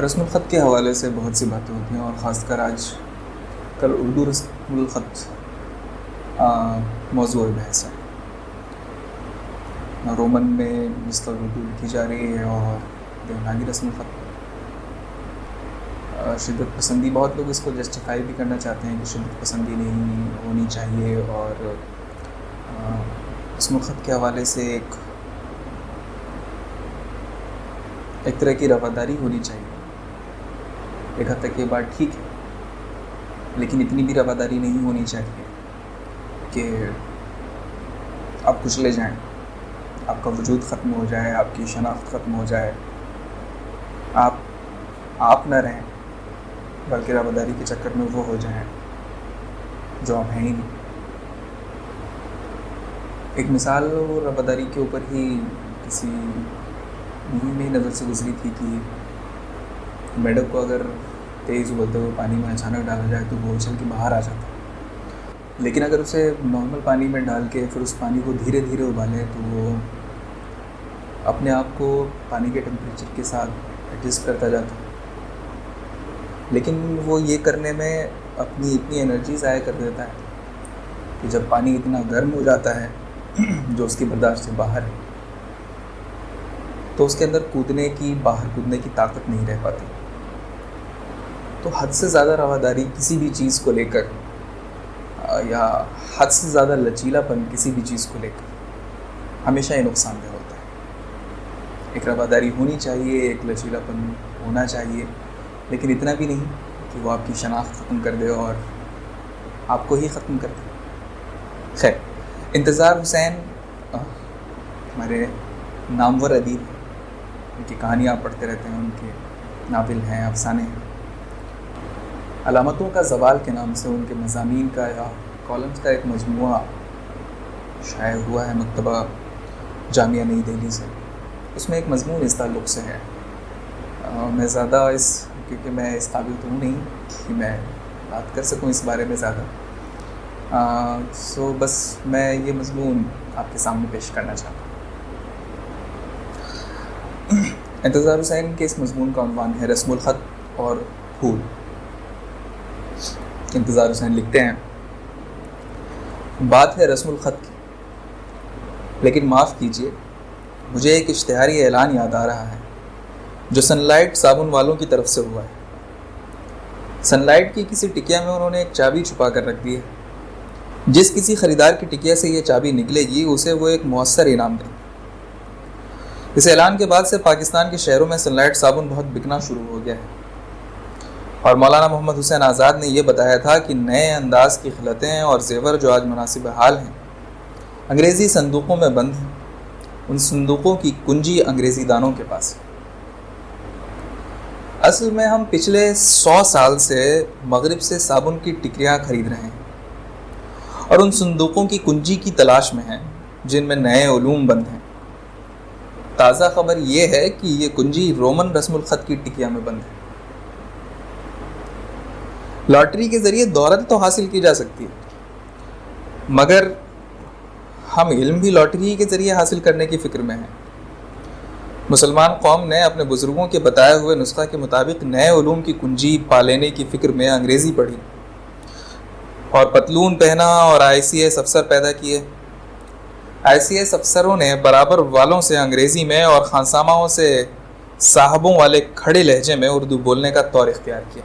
رسم الخط کے حوالے سے بہت سی باتیں ہوتی ہیں، اور خاص کر آج کل اردو رسم الخط موضوع بحث ہے۔ رومن میں جس طرح اردو لکھی جا رہی ہے اور دیوناگری رسم الخط، شدت پسندی بہت لوگ اس کو جسٹیفائی بھی کرنا چاہتے ہیں کہ شدت پسندی نہیں ہونی چاہیے، اور رسم الخط کے حوالے سے ایک طرح کی رواداری ہونی چاہیے۔ ایک حد تک یہ بات ٹھیک ہے، لیکن اتنی بھی رواداری نہیں ہونی چاہیے کہ آپ کچلے جائیں، آپ کا وجود ختم ہو جائے، آپ کی شناخت ختم ہو جائے، آپ نہ رہیں، بلکہ رواداری کے چکر میں وہ ہو جائیں جو آپ ہیں ہی نہیں۔ ایک مثال رواداری کے اوپر ہی کسی مہم میں نظر سے گزری تھی کہ میڈک کو اگر تیز ابلتے ہوئے پانی میں اچانک ڈالا جائے تو وہ اچھل کے باہر آ جاتا ہے، لیکن اگر اسے نارمل پانی میں ڈال کے پھر اس پانی کو دھیرے دھیرے ابالیں تو وہ اپنے آپ کو پانی کے ٹمپریچر کے ساتھ ایڈجسٹ کرتا جاتا ہے۔ لیکن وہ یہ کرنے میں اپنی اتنی انرجی ضائع کر دیتا ہے کہ جب پانی اتنا گرم ہو جاتا ہے جو اس کی برداشت سے باہر ہے، تو اس کے اندر باہر کودنے کی طاقت نہیں رہ پاتی۔ تو حد سے زیادہ رواداری کسی بھی چیز کو لے کر، یا حد سے زیادہ لچیلا پن کسی بھی چیز کو لے کر ہمیشہ یہ نقصان دہ ہوتا ہے۔ ایک رواداری ہونی چاہیے، ایک لچیلا پن ہونا چاہیے، لیکن اتنا بھی نہیں کہ وہ آپ کی شناخت ختم کر دے اور آپ کو ہی ختم کر دے۔ خیر، انتظار حسین ہمارے نامور ادیب ہیں، ان کی کہانیاں آپ پڑھتے رہتے ہیں، ان کے ناول ہیں، افسانے ہیں۔ علامتوں کا زوال کے نام سے ان کے مضامین کا یا کالمز کا ایک مجموعہ شائع ہوا ہے مکتبہ جامعہ نئی دہلی سے۔ اس میں ایک مضمون اس تعلق سے ہے، میں زیادہ کیونکہ میں اس قابل تو ہوں نہیں کہ میں بات کر سکوں اس بارے میں زیادہ، بس میں یہ مضمون آپ کے سامنے پیش کرنا چاہتا ہوں۔ انتظار حسین کے اس مضمون کا عنوان ہے رسم الخط اور پھول۔ انتظار حسین لکھتے ہیں، بات ہے رسم الخط کی، لیکن معاف کیجیے، مجھے ایک اشتہاری اعلان یاد آ رہا ہے جو سن لائٹ صابن والوں کی طرف سے ہوا ہے۔ سن لائٹ کی کسی ٹکیا میں انہوں نے ایک چابی چھپا کر رکھ دی ہے۔ جس کسی خریدار کی ٹکیا سے یہ چابی نکلے گی اسے وہ ایک مؤثر انعام دیں گے۔ اس اعلان کے بعد سے پاکستان کے شہروں میں سن لائٹ صابن بہت بکنا شروع ہو گیا ہے، اور مولانا محمد حسین آزاد نے یہ بتایا تھا کہ نئے انداز کی خلطیں اور زیور جو آج مناسب حال ہیں انگریزی صندوقوں میں بند ہیں۔ ان صندوقوں کی کنجی انگریزی دانوں کے پاس ہے۔ اصل میں ہم پچھلے 100 سال سے مغرب سے صابن کی ٹکریاں خرید رہے ہیں اور ان صندوقوں کی کنجی کی تلاش میں ہیں جن میں نئے علوم بند ہیں۔ تازہ خبر یہ ہے کہ یہ کنجی رومن رسم الخط کی ٹکیا میں بند ہے۔ لاٹری کے ذریعے دولت تو حاصل کی جا سکتی ہے، مگر ہم علم بھی لاٹری کے ذریعے حاصل کرنے کی فکر میں ہیں۔ مسلمان قوم نے اپنے بزرگوں کے بتائے ہوئے نسخہ کے مطابق نئے علوم کی کنجی پا لینے کی فکر میں انگریزی پڑھی اور پتلون پہنا اور ICS افسر پیدا کیے۔ ICS افسروں نے برابر والوں سے انگریزی میں اور خانساماؤں سے صاحبوں والے کھڑے لہجے میں اردو بولنے کا طور اختیار کیا،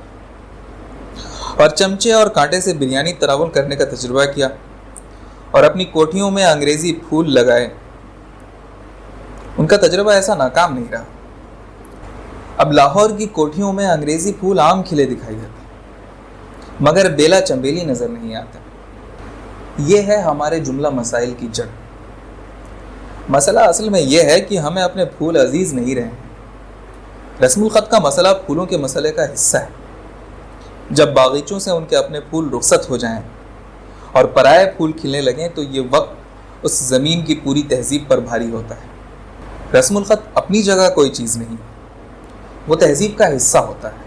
اور چمچے اور کانٹے سے بریانی تناول کرنے کا تجربہ کیا، اور اپنی کوٹھیوں میں انگریزی پھول لگائے۔ ان کا تجربہ ایسا ناکام نہیں رہا۔ اب لاہور کی کوٹھیوں میں انگریزی پھول عام کھلے دکھائی دیتے، مگر بیلا چنبیلی نظر نہیں آتا۔ یہ ہے ہمارے جملہ مسائل کی جڑ۔ مسئلہ اصل میں یہ ہے کہ ہمیں اپنے پھول عزیز نہیں رہے۔ رسم الخط کا مسئلہ پھولوں کے مسئلے کا حصہ ہے۔ جب باغیچوں سے ان کے اپنے پھول رخصت ہو جائیں اور پرائے پھول کھلنے لگیں تو یہ وقت اس زمین کی پوری تہذیب پر بھاری ہوتا ہے۔ رسم الخط اپنی جگہ کوئی چیز نہیں، وہ تہذیب کا حصہ ہوتا ہے۔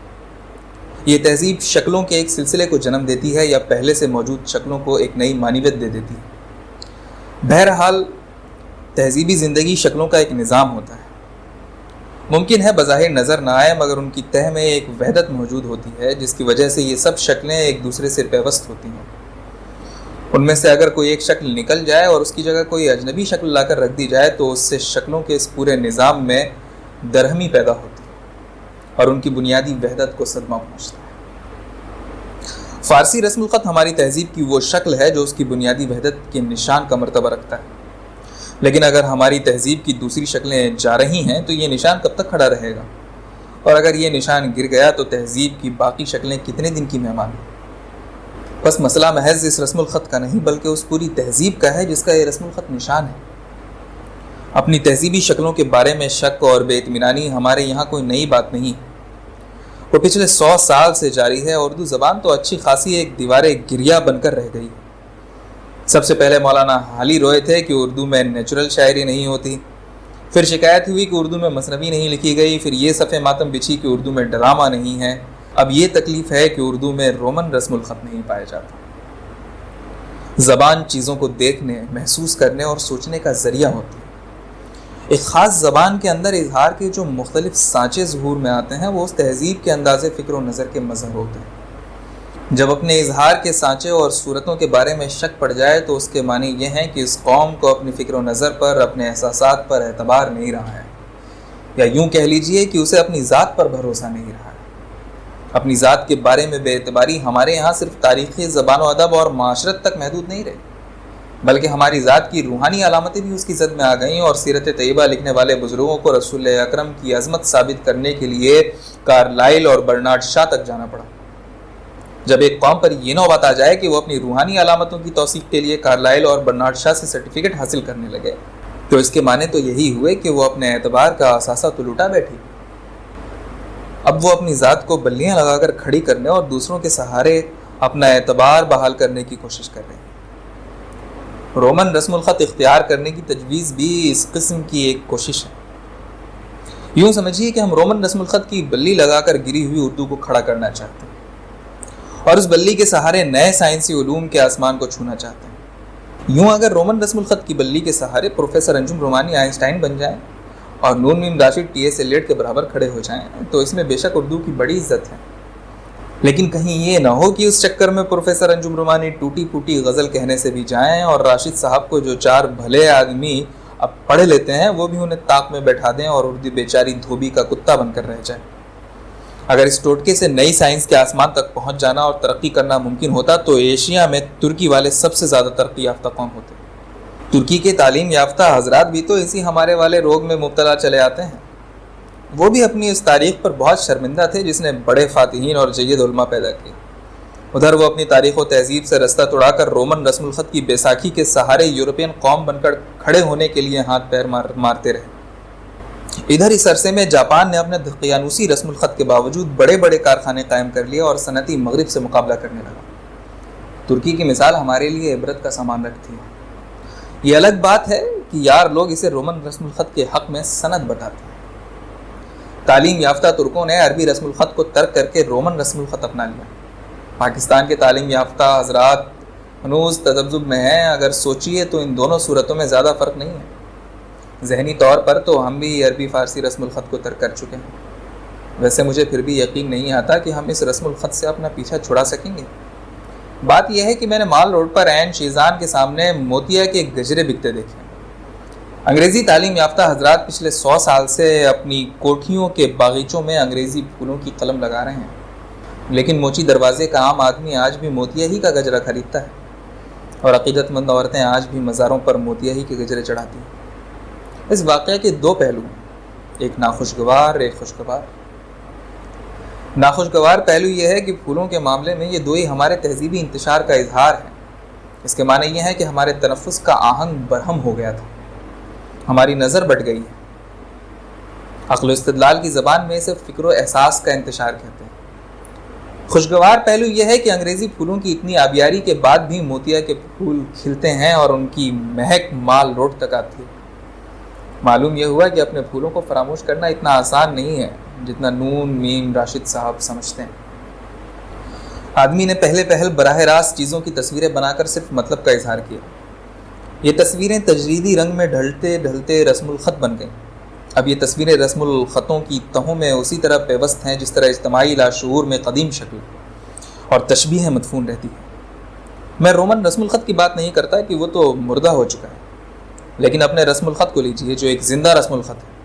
یہ تہذیب شکلوں کے ایک سلسلے کو جنم دیتی ہے یا پہلے سے موجود شکلوں کو ایک نئی معنویت دے دیتی ہے۔ بہرحال تہذیبی زندگی شکلوں کا ایک نظام ہوتا ہے، ممکن ہے بظاہر نظر نہ آئے، مگر ان کی تہ میں ایک وحدت موجود ہوتی ہے جس کی وجہ سے یہ سب شکلیں ایک دوسرے سے پیوست ہوتی ہیں۔ ان میں سے اگر کوئی ایک شکل نکل جائے اور اس کی جگہ کوئی اجنبی شکل لا کر رکھ دی جائے تو اس سے شکلوں کے اس پورے نظام میں درہمی پیدا ہوتی ہے اور ان کی بنیادی وحدت کو صدمہ پہنچتا ہے۔ فارسی رسم الخط ہماری تہذیب کی وہ شکل ہے جو اس کی بنیادی وحدت کے نشان کا مرتبہ رکھتا ہے، لیکن اگر ہماری تہذیب کی دوسری شکلیں جا رہی ہیں تو یہ نشان کب تک کھڑا رہے گا؟ اور اگر یہ نشان گر گیا تو تہذیب کی باقی شکلیں کتنے دن کی مہمان ہیں؟ بس مسئلہ محض اس رسم الخط کا نہیں بلکہ اس پوری تہذیب کا ہے جس کا یہ رسم الخط نشان ہے۔ اپنی تہذیبی شکلوں کے بارے میں شک اور بے اطمینانی ہمارے یہاں کوئی نئی بات نہیں ہے، وہ پچھلے 100 سال سے جاری ہے۔ اردو زبان تو اچھی خاصی ایک دیوار گریا بن کر رہ گئی۔ سب سے پہلے مولانا حالی روئے تھے کہ اردو میں نیچرل شاعری نہیں ہوتی، پھر شکایت ہوئی کہ اردو میں مثنوی نہیں لکھی گئی، پھر یہ صفحے ماتم بچھی کہ اردو میں ڈرامہ نہیں ہے، اب یہ تکلیف ہے کہ اردو میں رومن رسم الخط نہیں پایا جاتا۔ زبان چیزوں کو دیکھنے، محسوس کرنے اور سوچنے کا ذریعہ ہوتی ہے۔ ایک خاص زبان کے اندر اظہار کے جو مختلف سانچے ظہور میں آتے ہیں وہ اس تہذیب کے انداز فکر و نظر کے مظہر ہوتے ہیں۔ جب اپنے اظہار کے سانچے اور صورتوں کے بارے میں شک پڑ جائے تو اس کے معنی یہ ہیں کہ اس قوم کو اپنی فکر و نظر پر، اپنے احساسات پر اعتبار نہیں رہا ہے، یا یوں کہہ لیجئے کہ اسے اپنی ذات پر بھروسہ نہیں رہا ہے۔ اپنی ذات کے بارے میں بے اعتباری ہمارے یہاں صرف تاریخی زبان و ادب اور معاشرت تک محدود نہیں رہی، بلکہ ہماری ذات کی روحانی علامتیں بھی اس کی زد میں آ گئیں، اور سیرت طیبہ لکھنے والے بزرگوں کو رسول اکرم کی عظمت ثابت کرنے کے لیے کارلائل اور برنارڈ شاہ تک جانا پڑا۔ جب ایک قوم پر یہ نوبت آ جائے کہ وہ اپنی روحانی علامتوں کی توثیق کے لیے کارلائل اور برنارڈ شاہ سے سرٹیفکیٹ حاصل کرنے لگے تو اس کے معنی تو یہی ہوئے کہ وہ اپنے اعتبار کا اثاثہ تو لٹا بیٹھی۔ اب وہ اپنی ذات کو بلیاں لگا کر کھڑی کرنے اور دوسروں کے سہارے اپنا اعتبار بحال کرنے کی کوشش کر رہے ہیں۔ رومن رسم الخط اختیار کرنے کی تجویز بھی اس قسم کی ایک کوشش ہے۔ یوں سمجھیے کہ ہم رومن رسم الخط کی بلی لگا کر گری ہوئی اردو کو کھڑا کرنا چاہتے ہیں اور اس بلی کے سہارے نئے سائنسی علوم کے آسمان کو چھونا چاہتے ہیں۔ یوں اگر رومن رسم الخط کی بلی کے سہارے پروفیسر انجم رومانی آئنسٹائن بن جائیں اور نون میم راشد ٹی ایس ایلیٹ کے برابر کھڑے ہو جائیں تو اس میں بے شک اردو کی بڑی عزت ہے، لیکن کہیں یہ نہ ہو کہ اس چکر میں پروفیسر انجم رومانی ٹوٹی پھوٹی غزل کہنے سے بھی جائیں اور راشد صاحب کو جو 4 بھلے آدمی اب پڑھ لیتے ہیں وہ بھی انہیں طاق میں بیٹھا دیں اور اردو بیچاری دھوبی کا کتا بن کر رہ جائے۔ اگر اس ٹوٹکے سے نئی سائنس کے آسمان تک پہنچ جانا اور ترقی کرنا ممکن ہوتا تو ایشیا میں ترکی والے سب سے زیادہ ترقی یافتہ قوم ہوتے۔ ترکی کے تعلیم یافتہ حضرات بھی تو اسی ہمارے والے روگ میں مبتلا چلے آتے ہیں۔ وہ بھی اپنی اس تاریخ پر بہت شرمندہ تھے جس نے بڑے فاتحین اور جید علماء پیدا کیے، ادھر وہ اپنی تاریخ و تہذیب سے رستہ توڑا کر رومن رسم الخط کی بیساکھی کے سہارے یورپین قوم بن کر کھڑے ہونے کے لیے ہاتھ پیر مارتے رہے۔ ادھر اس عرصے میں جاپان نے اپنے دقیانوسی رسم الخط کے باوجود بڑے بڑے کارخانے قائم کر لیے اور صنعتی مغرب سے مقابلہ کرنے لگا۔ ترکی کی مثال ہمارے لیے عبرت کا سامان رکھتی ہے۔ یہ الگ بات ہے کہ یار لوگ اسے رومن رسم الخط کے حق میں سند بتاتے ہیں۔ تعلیم یافتہ ترکوں نے عربی رسم الخط کو ترک کر کے رومن رسم الخط اپنا لیا۔ پاکستان کے تعلیم یافتہ حضرات ہنوز تذبذب میں ہیں۔ اگر سوچیے تو ان دونوں صورتوں میں زیادہ فرق نہیں ہے۔ ذہنی طور پر تو ہم بھی عربی فارسی رسم الخط کو ترک کر چکے ہیں، ویسے مجھے پھر بھی یقین نہیں آتا کہ ہم اس رسم الخط سے اپنا پیچھا چھڑا سکیں گے۔ بات یہ ہے کہ میں نے مال روڈ پر عین شیزان کے سامنے موتیا کے گجرے بکتے دیکھے۔ انگریزی تعلیم یافتہ حضرات پچھلے 100 سال سے اپنی کوٹھیوں کے باغیچوں میں انگریزی پھولوں کی قلم لگا رہے ہیں، لیکن موچی دروازے کا عام آدمی آج بھی موتیا ہی کا گجرا خریدتا ہے، اور عقیدت مند عورتیں آج بھی مزاروں پر موتیا ہی کے گجرے چڑھاتی ہیں۔ اس واقعے کے 2 پہلو ہیں، ایک ناخوشگوار، ایک خوشگوار۔ ناخوشگوار پہلو یہ ہے کہ پھولوں کے معاملے میں یہ 2 ہی ہمارے تہذیبی انتشار کا اظہار ہے۔ اس کے معنی یہ ہے کہ ہمارے تنفس کا آہنگ برہم ہو گیا تھا، ہماری نظر بٹ گئی ہے۔ عقل و استدلال کی زبان میں اسے فکر و احساس کا انتشار کہتے ہیں۔ خوشگوار پہلو یہ ہے کہ انگریزی پھولوں کی اتنی آبیاری کے بعد بھی موتیا کے پھول کھلتے ہیں اور ان کی مہک مال روڈ تک آتی ہے۔ معلوم یہ ہوا کہ اپنے پھولوں کو فراموش کرنا اتنا آسان نہیں ہے جتنا نون میم راشد صاحب سمجھتے ہیں۔ آدمی نے پہل براہ راست چیزوں کی تصویریں بنا کر صرف مطلب کا اظہار کیا۔ یہ تصویریں تجریدی رنگ میں ڈھلتے ڈھلتے رسم الخط بن گئیں۔ اب یہ تصویریں رسم الخطوں کی تہوں میں اسی طرح پیوست ہیں جس طرح اجتماعی لاشعور میں قدیم شکل اور تشبیہ مدفون رہتی ہے۔ میں رومن رسم الخط کی بات نہیں کرتا کہ وہ تو مردہ ہو چکا ہے، لیکن اپنے رسم الخط کو لیجئے جو ایک زندہ رسم الخط ہے۔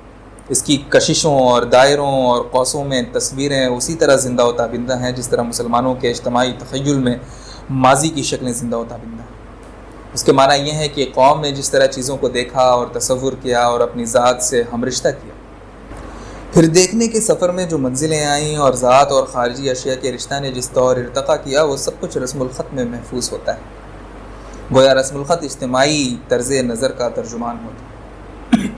اس کی کششوں اور دائروں اور قوسوں میں تصویریں اسی طرح زندہ و تابندہ ہیں جس طرح مسلمانوں کے اجتماعی تخیل میں ماضی کی شکلیں زندہ و تابندہ ہیں۔ اس کے معنی یہ ہے کہ قوم نے جس طرح چیزوں کو دیکھا اور تصور کیا اور اپنی ذات سے ہم رشتہ کیا، پھر دیکھنے کے سفر میں جو منزلیں آئیں اور ذات اور خارجی اشیاء کے رشتہ نے جس طور ارتقا کیا، وہ سب کچھ رسم الخط میں محفوظ ہوتا ہے۔ گویا رسم الخط اجتماعی طرز نظر کا ترجمان ہوتا ہے۔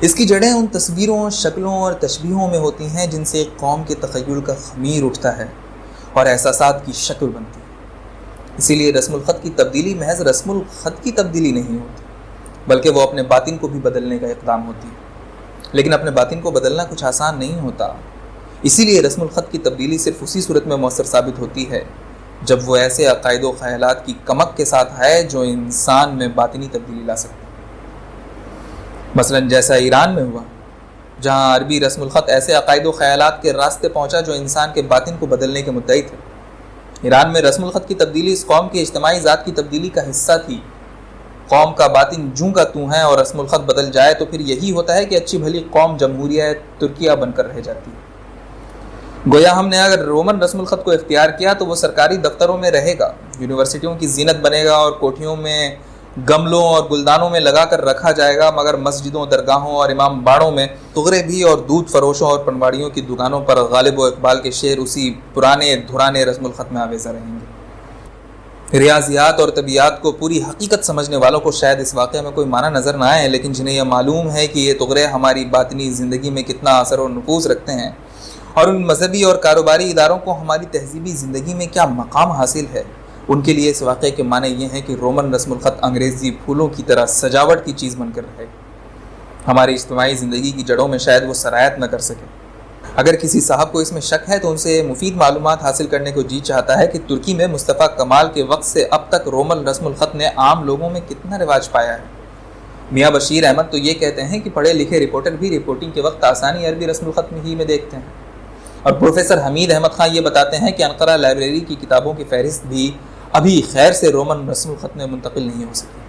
اس کی جڑیں ان تصویروں، شکلوں اور تشبیہوں میں ہوتی ہیں جن سے ایک قوم کے تخیل کا خمیر اٹھتا ہے اور احساسات کی شکل بنتی ہے۔ اسی لیے رسم الخط کی تبدیلی محض رسم الخط کی تبدیلی نہیں ہوتی، بلکہ وہ اپنے باطن کو بھی بدلنے کا اقدام ہوتی ہے۔ لیکن اپنے باطن کو بدلنا کچھ آسان نہیں ہوتا، اسی لیے رسم الخط کی تبدیلی صرف اسی صورت میں مؤثر ثابت ہوتی ہے جب وہ ایسے عقائد و خیالات کی کمک کے ساتھ ہے جو انسان میں باطنی تبدیلی لا سکتے ہیں۔ مثلا جیسا ایران میں ہوا، جہاں عربی رسم الخط ایسے عقائد و خیالات کے راستے پہنچا جو انسان کے باطن کو بدلنے کے مدعی تھے۔ ایران میں رسم الخط کی تبدیلی اس قوم کی اجتماعی ذات کی تبدیلی کا حصہ تھی۔ قوم کا باطن جوں کا توں ہے اور رسم الخط بدل جائے تو پھر یہی ہوتا ہے کہ اچھی بھلی قوم جمہوریہ ترکیہ بن کر رہ جاتی ہے۔ گویا ہم نے اگر رومن رسم الخط کو اختیار کیا تو وہ سرکاری دفتروں میں رہے گا، یونیورسٹیوں کی زینت بنے گا اور کوٹھیوں میں گملوں اور گلدانوں میں لگا کر رکھا جائے گا، مگر مسجدوں، درگاہوں اور امام باڑوں میں طغرے بھی اور دودھ فروشوں اور پنواڑیوں کی دکانوں پر غالب و اقبال کے شعر اسی پرانے دھرانے رسم الخط میں آویزہ رہیں گے۔ ریاضیات اور طبیعیات کو پوری حقیقت سمجھنے والوں کو شاید اس واقعے میں کوئی معنی نظر نہ آئے، لیکن جنہیں یہ معلوم ہے کہ یہ طغرے ہماری باطنی زندگی میں کتنا اثر و نفوذ رکھتے ہیں اور ان مذہبی اور کاروباری اداروں کو ہماری تہذیبی زندگی میں کیا مقام حاصل ہے، ان کے لیے اس واقعے کے معنی یہ ہیں کہ رومن رسم الخط انگریزی پھولوں کی طرح سجاوٹ کی چیز بن کر رہے، ہماری اجتماعی زندگی کی جڑوں میں شاید وہ سرایت نہ کر سکے۔ اگر کسی صاحب کو اس میں شک ہے تو ان سے مفید معلومات حاصل کرنے کو جی چاہتا ہے کہ ترکی میں مصطفیٰ کمال کے وقت سے اب تک رومن رسم الخط نے عام لوگوں میں کتنا رواج پایا ہے۔ میاں بشیر احمد تو یہ کہتے ہیں کہ پڑھے لکھے رپورٹر بھی رپورٹنگ کے وقت آسانی عربی رسم الخط ہی میں دیکھتے ہیں، اور پروفیسر حمید احمد خان یہ بتاتے ہیں کہ انقرہ لائبریری کی کتابوں کی فہرست بھی ابھی خیر سے رومن رسم الخط میں منتقل نہیں ہو سکی۔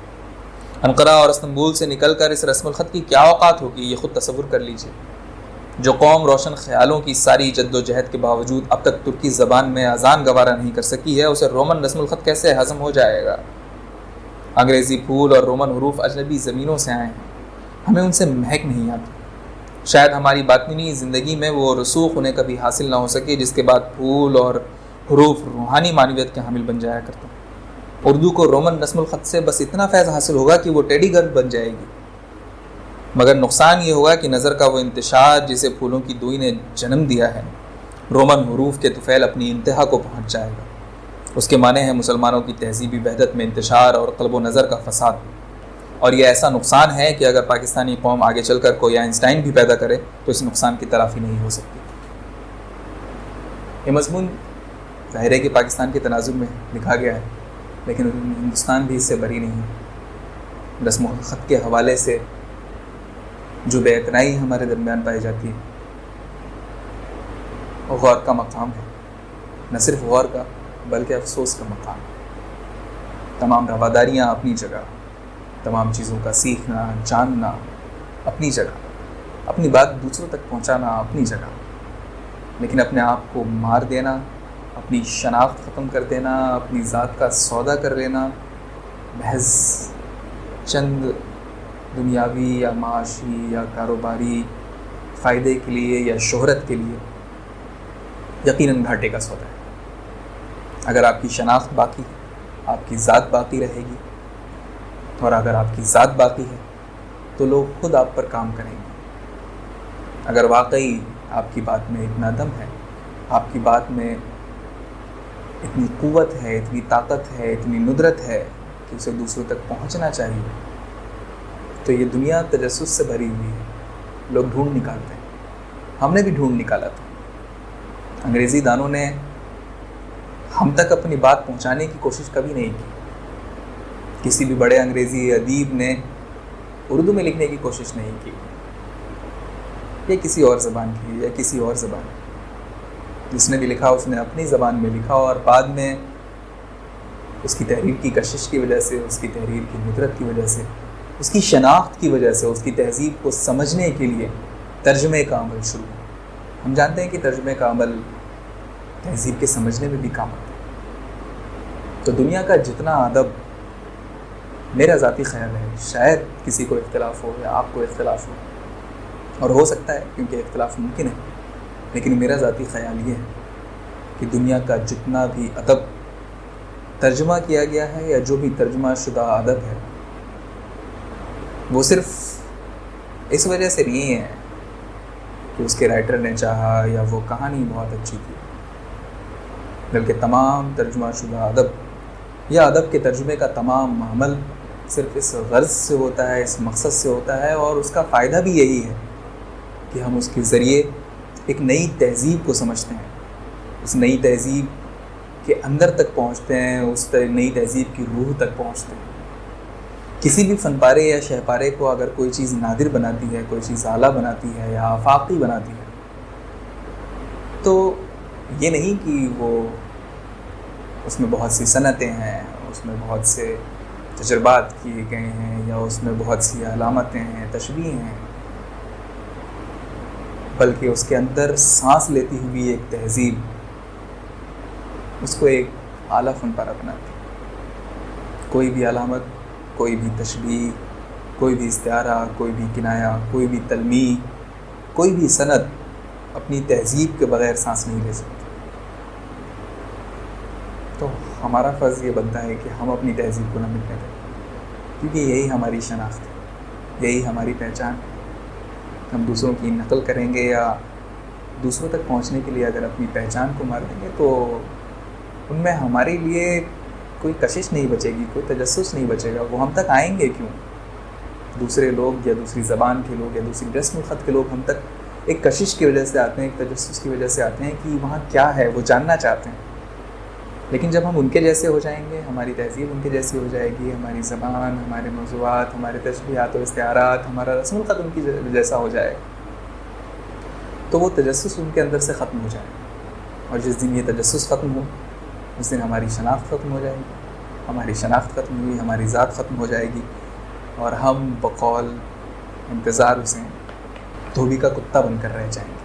انقرہ اور استنبول سے نکل کر اس رسم الخط کی کیا اوقات ہوگی، یہ خود تصور کر لیجئے۔ جو قوم روشن خیالوں کی ساری جد و جہد کے باوجود اب تک ترکی زبان میں اذان گوارا نہیں کر سکی ہے، اسے رومن رسم الخط کیسے ہضم ہو جائے گا؟ انگریزی پھول اور رومن حروف اجنبی زمینوں سے آئے ہیں، ہمیں ان سے مہک نہیں آتی۔ شاید ہماری باطنی زندگی میں وہ رسوخ انہیں کبھی حاصل نہ ہو سکے جس کے بعد پھول اور حروف روحانی معنویت کے حامل بن جایا کرتے ہیں۔ اردو کو رومن رسم الخط سے بس اتنا فیض حاصل ہوگا کہ وہ ٹیڈی گرل بن جائے گی، مگر نقصان یہ ہوگا کہ نظر کا وہ انتشار جسے پھولوں کی دوئی نے جنم دیا ہے، رومن حروف کے طفیل اپنی انتہا کو پہنچ جائے گا۔ اس کے معنی ہے مسلمانوں کی تہذیبی وحدت میں انتشار اور قلب و نظر کا فساد، اور یہ ایسا نقصان ہے کہ اگر پاکستانی قوم آگے چل کر کوئی آئنسٹائن بھی پیدا کرے تو اس نقصان کی تلافی نہیں ہو سکتی۔ یہ مضمون ظاہر ہے کہ پاکستان کے تناظر میں لکھا گیا ہے، لیکن ہندوستان بھی اس سے بری نہیں ہے۔ رسم الخط کے حوالے سے جو بے اعتنائی ہمارے درمیان پائی جاتی ہے وہ غور کا مقام ہے، نہ صرف غور کا بلکہ افسوس کا مقام۔ تمام رواداریاں اپنی جگہ، تمام چیزوں کا سیکھنا، جاننا اپنی جگہ، اپنی بات دوسروں تک پہنچانا اپنی جگہ، لیکن اپنے آپ کو مار دینا، اپنی شناخت ختم کر دینا، اپنی ذات کا سودا کر لینا محض چند دنیاوی یا معاشی یا کاروباری فائدے کے لیے یا شہرت کے لیے یقیناً گھاٹے کا سودا ہے۔ اگر آپ کی شناخت باقی ہے، آپ کی ذات باقی رہے گی، اور اگر آپ کی ذات باقی ہے تو لوگ خود آپ پر کام کریں گے۔ اگر واقعی آپ کی بات میں اتنا دم ہے، آپ کی بات میں اتنی قوت ہے، اتنی طاقت ہے، اتنی ندرت ہے کہ اسے دوسروں تک پہنچنا چاہیے، تو یہ دنیا تجسس سے بھری ہوئی ہے، لوگ ڈھونڈ نکالتے ہیں۔ ہم نے بھی ڈھونڈ نکالا تھا۔ انگریزی دانوں نے ہم تک اپنی بات پہنچانے کی کوشش کبھی نہیں کی۔ کسی بھی بڑے انگریزی ادیب نے اردو میں لکھنے کی کوشش نہیں کی۔ یا کسی اور زبان کی یا کسی اور زبان. جس نے بھی لکھا اس نے اپنی زبان میں لکھا، اور بعد میں اس کی تحریر کی کشش کی وجہ سے، اس کی تحریر کی ندرت کی وجہ سے، اس کی شناخت کی وجہ سے، اس کی تہذیب کو سمجھنے کے لیے ترجمے کا عمل شروع ہوا. ہم جانتے ہیں کہ ترجمے کا عمل تہذیب کے سمجھنے میں بھی کام آتا ہے. تو دنیا کا جتنا ادب، میرا ذاتی خیال ہے، شاید کسی کو اختلاف ہو یا آپ کو اختلاف ہو، اور ہو سکتا ہے کیونکہ اختلاف ممکن ہے، لیکن میرا ذاتی خیال یہ ہے کہ دنیا کا جتنا بھی ادب ترجمہ کیا گیا ہے یا جو بھی ترجمہ شدہ ادب ہے، وہ صرف اس وجہ سے نہیں ہے کہ اس کے رائٹر نے چاہا یا وہ کہانی بہت اچھی تھی، بلکہ تمام ترجمہ شدہ ادب یا ادب کے ترجمے کا تمام عمل صرف اس غرض سے ہوتا ہے، اس مقصد سے ہوتا ہے، اور اس کا فائدہ بھی یہی ہے کہ ہم اس کے ذریعے ایک نئی تہذیب کو سمجھتے ہیں، اس نئی تہذیب کے اندر تک پہنچتے ہیں، اس نئی تہذیب کی روح تک پہنچتے ہیں. کسی بھی فن پارے یا شہ پارے کو اگر کوئی چیز نادر بناتی ہے، کوئی چیز اعلیٰ بناتی ہے یا آفاقی بناتی ہے، تو یہ نہیں کہ وہ اس میں بہت سی صنعتیں ہیں، اس میں بہت سے تجربات کیے گئے ہیں، یا اس میں بہت سی علامتیں ہیں، تشبیہ ہیں، بلکہ اس کے اندر سانس لیتی ہوئی ایک تہذیب اس کو ایک اعلیٰ فن پارہ بناتی ہے. کوئی بھی علامت، کوئی بھی تشبیہ، کوئی بھی استعارہ، کوئی بھی کنایہ، کوئی بھی تلمیح، کوئی بھی صنعت اپنی تہذیب کے بغیر سانس نہیں لے سکتی. تو ہمارا فرض یہ بنتا ہے کہ ہم اپنی تہذیب کو نہ مٹنے دیں، کیونکہ یہی ہماری شناخت ہے، یہی ہماری پہچان ہے. ہم دوسروں کی نقل کریں گے یا دوسروں تک پہنچنے کے لیے اگر اپنی پہچان کو مار دیں گے تو ان میں ہمارے لیے کوئی کشش نہیں بچے گی، کوئی تجسس نہیں بچے گا. وہ ہم تک آئیں گے کیوں؟ دوسرے لوگ یا دوسری زبان کے لوگ یا دوسری رسم الخط کے لوگ ہم تک ایک کشش کی وجہ سے آتے ہیں، ایک تجسس کی وجہ سے آتے ہیں کہ وہاں کیا ہے، وہ جاننا چاہتے ہیں. لیکن جب ہم ان کے جیسے ہو جائیں گے، ہماری تہذیب ان کے جیسی ہو جائے گی، ہماری زبان، ہمارے موضوعات، ہمارے تشبیہات و استعارات، ہمارا رسم الخط ان کی جیسا ہو جائے، تو وہ تجسس ان کے اندر سے ختم ہو جائے. اور جس دن یہ تجسس ختم ہو، اس دن ہماری شناخت ختم ہو جائے گی. ہماری شناخت ختم ہوئی، ہماری ذات ختم ہو جائے گی، اور ہم بقول انتظار حسین دھوبی کا کتا بن کر رہ جائیں گے.